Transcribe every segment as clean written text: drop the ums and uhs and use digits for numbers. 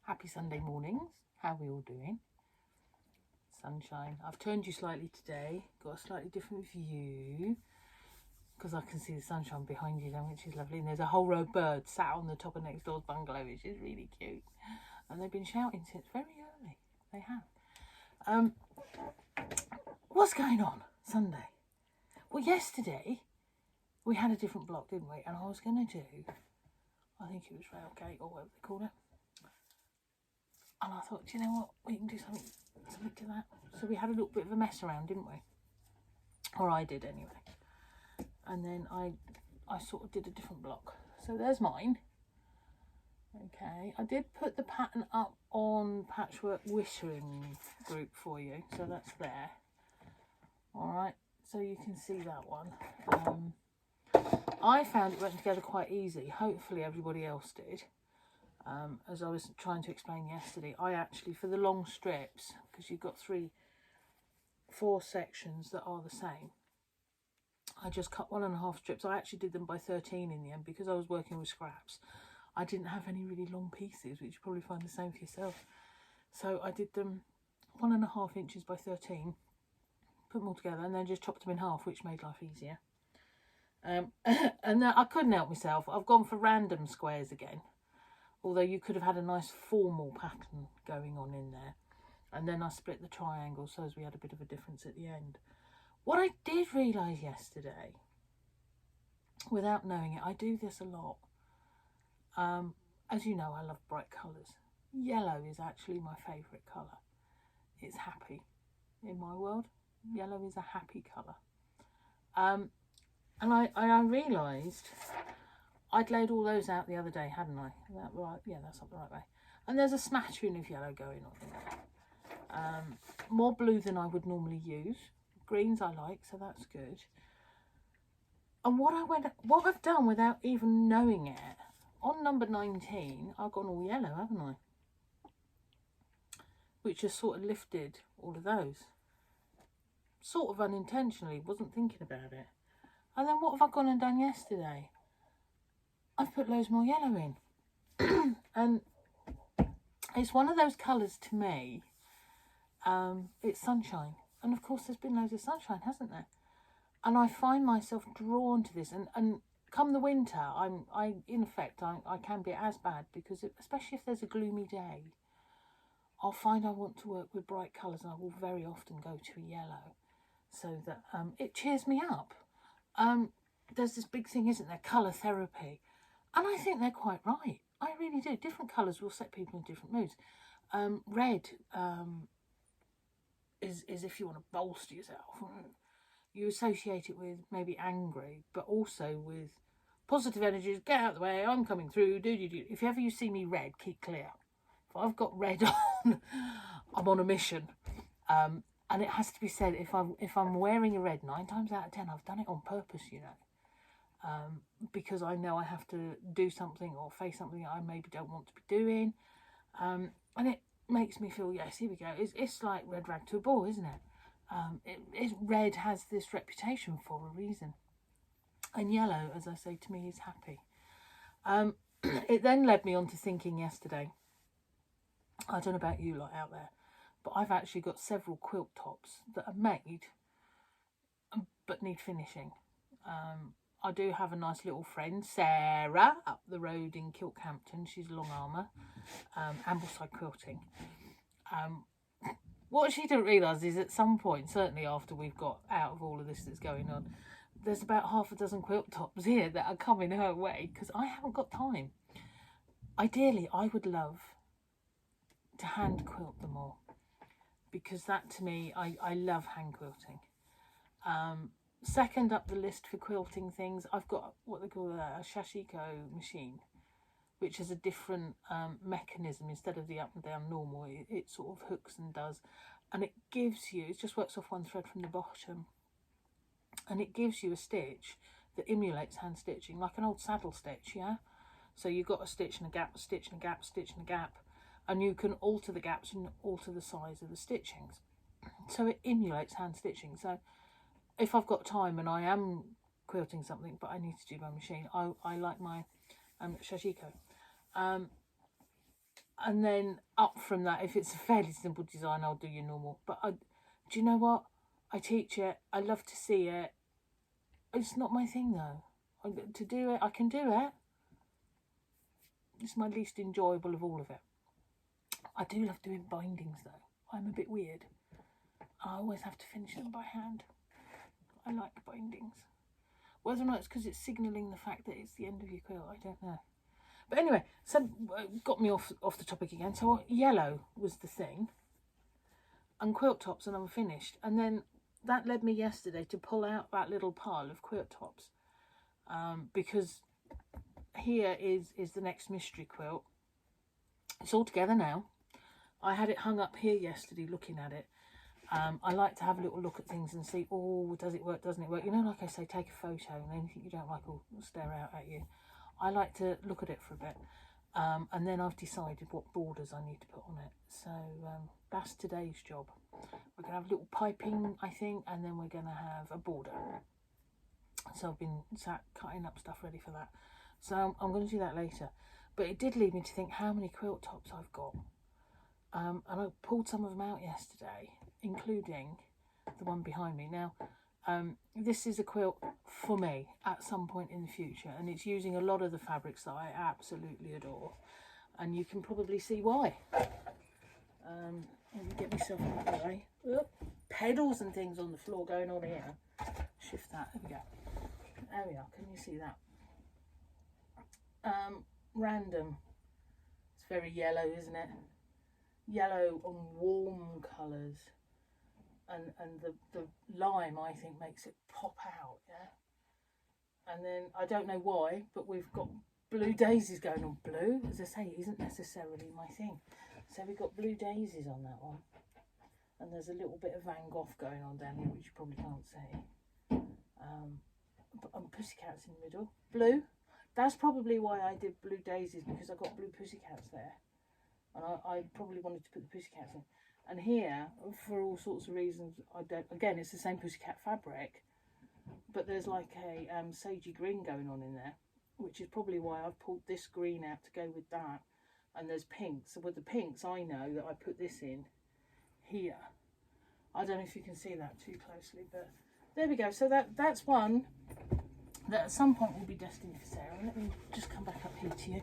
Happy Sunday mornings. How are we all doing? Sunshine. I've turned you slightly today. Got a slightly different view because I can see the sunshine behind you then, which is lovely. And there's a whole row of birds sat on the top of next door's bungalow, which is really cute. And they've been shouting since very early. They have. What's going on Sunday? Well, yesterday we had a different block, didn't we? And I was going to do, I think it was railgate or whatever they call it. And I thought, do you know what? We can do something to that. So we had a little bit of a mess around, didn't we? Or I did anyway. And then I sort of did a different block. So there's mine. Okay, I did put the pattern up on Patchwork Wittering group for you. So that's there. Alright, so you can see that one. I found it went together quite easy. Hopefully everybody else did. As I was trying to explain yesterday, I actually, for the long strips, because you've got 4 sections that are the same, I just cut 1.5 strips. I actually did them by 13 in the end because I was working with scraps. I didn't have any really long pieces, which you probably find the same for yourself. So I did them 1.5 inches by 13, put them all together, and then just chopped them in half, which made life easier. And then I couldn't help myself. I've gone for random squares again. Although you could have had a nice formal pattern going on in there. And then I split the triangle so as we had a bit of a difference at the end. What I did realise yesterday, without knowing it, I do this a lot. As you know, I love bright colours. Yellow is actually my favourite colour. It's happy. In my world, yellow is a happy colour. And I realised I'd laid all those out the other day, hadn't I? Is that right? Yeah, that's not the right way. And there's a smattering of yellow going on in there. More blue than I would normally use. Greens I like, so that's good. And what I've done without even knowing it, on number 19, I've gone all yellow, haven't I? Which has sort of lifted all of those. Sort of unintentionally, wasn't thinking about it. And then what have I gone and done yesterday? I've put loads more yellow in. And it's one of those colours to me, it's sunshine. And of course there's been loads of sunshine, hasn't there? And I find myself drawn to this. And come the winter, I can be as bad because especially if there's a gloomy day, I'll find I want to work with bright colours and I will very often go to a yellow so that it cheers me up. There's this big thing, isn't there? Colour therapy. And I think they're quite right. I really do. Different colours will set people in different moods. Red is if you want to bolster yourself. You associate it with maybe angry, but also with positive energies. Get out of the way, I'm coming through. Do. If ever you see me red, keep clear. If I've got red on, I'm on a mission. And it has to be said, if I'm wearing a red, 9 times out of 10, I've done it on purpose, you know. Because I know I have to do something or face something I maybe don't want to be doing. And it makes me feel, yes, here we go. It's like red rag to a bull, isn't it? Red has this reputation for a reason. And yellow, as I say, to me is happy. It then led me on to thinking yesterday, I don't know about you lot out there, but I've actually got several quilt tops that are made but need finishing. I do have a nice little friend, Sarah, up the road in Kiltcampton. She's long armour, Ambleside Quilting. What she didn't realise is at some point, certainly after we've got out of all of this that's going on, there's about half a dozen quilt tops here that are coming her way because I haven't got time. Ideally, I would love to hand quilt them all because that to me, I love hand quilting. Second up the list for quilting things, I've got what they call a sashiko machine, which is a different mechanism. Instead of the up and down normal, it sort of hooks and does, and it gives you, it just works off one thread from the bottom, and it gives you a stitch that emulates hand stitching, like an old saddle stitch, yeah? So you've got a stitch and a gap, a stitch and a gap, a stitch and a gap, and you can alter the gaps and alter the size of the stitchings. So it emulates hand stitching. So if I've got time and I am quilting something but I need to do by machine, I like my sashiko. And then up from that, if it's a fairly simple design, I'll do your normal. But do you know what? I teach it. I love to see it. It's not my thing though. To do it, I can do it. It's my least enjoyable of all of it. I do love doing bindings though. I'm a bit weird. I always have to finish them by hand. I like bindings. Whether or not it's because it's signalling the fact that it's the end of your quilt, I don't know. But anyway, so got me off the topic again. So yellow was the thing. And quilt tops and unfinished. And then that led me yesterday to pull out that little pile of quilt tops. Because here is the next mystery quilt. It's all together now. I had it hung up here yesterday looking at it. I like to have a little look at things and see, oh, does it work, doesn't it work? You know, like I say, take a photo and anything you don't like will stare out at you. I like to look at it for a bit. And then I've decided what borders I need to put on it. So that's today's job. We're going to have little piping, I think, and then we're going to have a border. So I've been sat cutting up stuff ready for that. So I'm going to do that later. But it did lead me to think how many quilt tops I've got. And I pulled some of them out yesterday, including the one behind me. Now, this is a quilt for me at some point in the future, and it's using a lot of the fabrics that I absolutely adore, and you can probably see why. Let me get myself out of the way. Oop, pedals and things on the floor going on here. Shift that. There we go. There we are. Can you see that? Random. It's very yellow, isn't it? Yellow and warm colours. And the lime, I think, makes it pop out, yeah? And then, I don't know why, but we've got blue daisies going on. Blue, as I say, isn't necessarily my thing. So we've got blue daisies on that one. And there's a little bit of Van Gogh going on down here, which you probably can't see. Pussycats in the middle. Blue. That's probably why I did blue daisies, because I got blue pussycats there. And I probably wanted to put the pussycats in. And here, for all sorts of reasons, I don't. Again, it's the same pussycat fabric, but there's like a sagey green going on in there, which is probably why I've pulled this green out to go with that. And there's pinks. So with the pinks, I know that I put this in here. I don't know if you can see that too closely, but there we go. So that's one that at some point will be destined for Sarah. Let me just come back up here to you.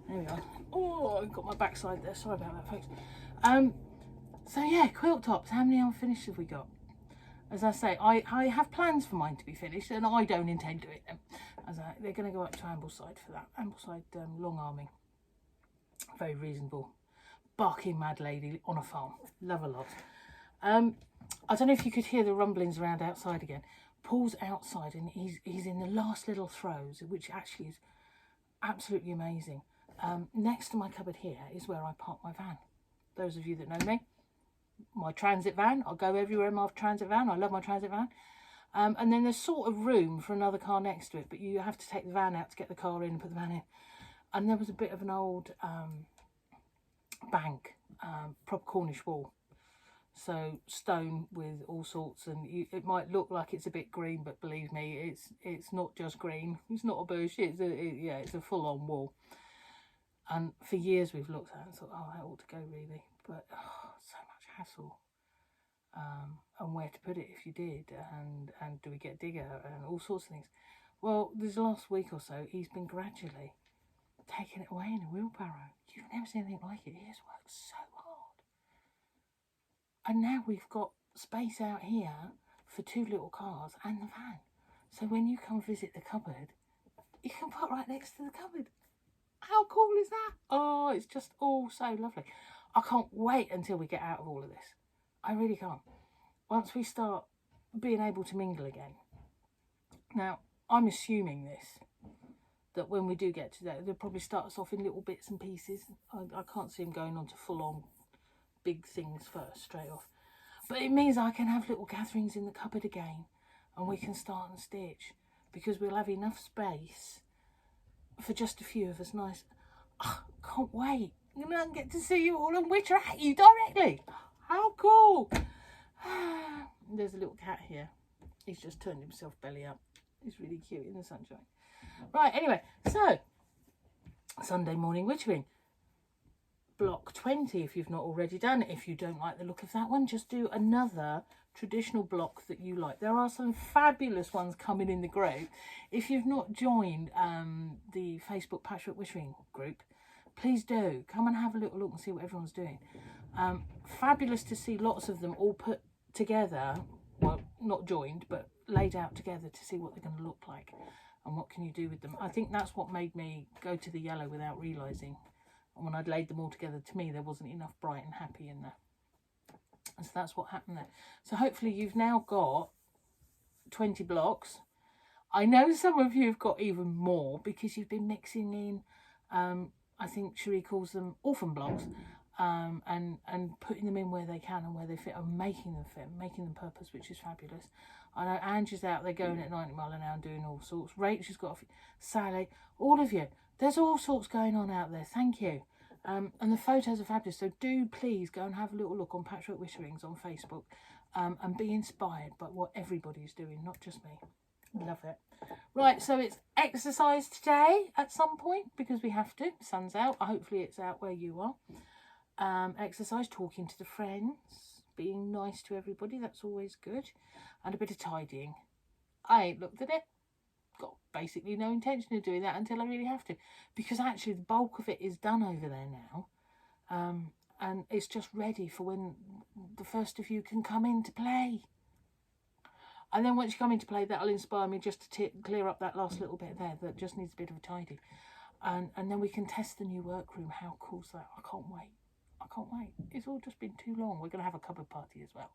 There we are. Oh, I've got my backside there. Sorry about that, folks. So yeah, quilt tops. How many unfinished have we got? As I say, I have plans for mine to be finished, and I don't intend doing them. They're going to go up to Ambleside for that. Ambleside long arming. Very reasonable. Barking mad lady on a farm. Love a lot. I don't know if you could hear the rumblings around outside again. Paul's outside and he's in the last little throes, which actually is absolutely amazing. Next to my cupboard here is where I park my van. Those of you that know me, my transit van. I'll go everywhere in my transit van. I love my transit van. And then there's sort of room for another car next to it, but you have to take the van out to get the car in and put the van in. And there was a bit of an old bank, proper Cornish wall. So stone with all sorts, and it might look like it's a bit green, but believe me, it's not just green. It's not a bush. It's a full-on wall. And for years we've looked at it and thought, oh, that ought to go really, but so much hassle. And where to put it if you did, and do we get digger and all sorts of things. Well, this last week or so, he's been gradually taking it away in a wheelbarrow. You've never seen anything like it. He has worked so hard. And now we've got space out here for 2 little cars and the van. So when you come visit the cupboard, you can park right next to the cupboard. How cool is that? Oh, it's just all so lovely. I can't wait until we get out of all of this. I really can't. Once we start being able to mingle again. Now, I'm assuming this, that when we do get to that, they'll probably start us off in little bits and pieces. I can't see them going on to full-on big things first, straight off. But it means I can have little gatherings in the cupboard again, and we can start and stitch, because we'll have enough space for just a few of us. Nice. Oh, can't wait. I'm going to get to see you all and witter at you directly. How cool. There's a little cat here. He's just turned himself belly up. He's really cute in the sunshine. Right, anyway, so Sunday morning wittering. block 20 if you've not already done it. If you don't like the look of that one, just do another traditional block that you like. There are some fabulous ones coming in the group. If you've not joined the Facebook Patchwork Wittering group, please do come and have a little look and see what everyone's doing. Fabulous to see lots of them all put together, well, not joined but laid out together to see what they're going to look like and what can you do with them. I think that's what made me go to the yellow without realising. And when I'd laid them all together, to me there wasn't enough bright and happy in there. And so that's what happened there. So hopefully you've now got 20 blocks. I know some of you have got even more because you've been mixing in, I think Cherie calls them orphan blocks, and putting them in where they can and where they fit and making them fit, making them purpose, which is fabulous. I know Angie's out there going at 90 mile an hour and doing all sorts. Rachel's got a few, Sally, all of you. There's all sorts going on out there. Thank you. And the photos are fabulous. So do please go and have a little look on Patchwork Witterings on Facebook and be inspired by what everybody's doing, not just me. Love it. Right, so it's exercise today at some point because we have to. Sun's out. Hopefully it's out where you are. Exercise, talking to the friends, being nice to everybody. That's always good. And a bit of tidying. I ain't looked at it. Got basically no intention of doing that until I really have to, because actually the bulk of it is done over there now, and it's just ready for when the first of you can come in to play. And then once you come into play, that'll inspire me just to clear up that last little bit there that just needs a bit of a tidy. And then we can test the new workroom. How cool's that? I can't wait. I can't wait. It's all just been too long. We're going to have a cupboard party as well.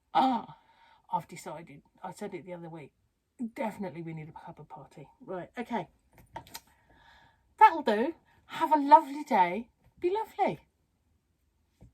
I've decided. I said it the other week. Definitely we need a cupboard party. Right, okay. That'll do. Have a lovely day. Be lovely.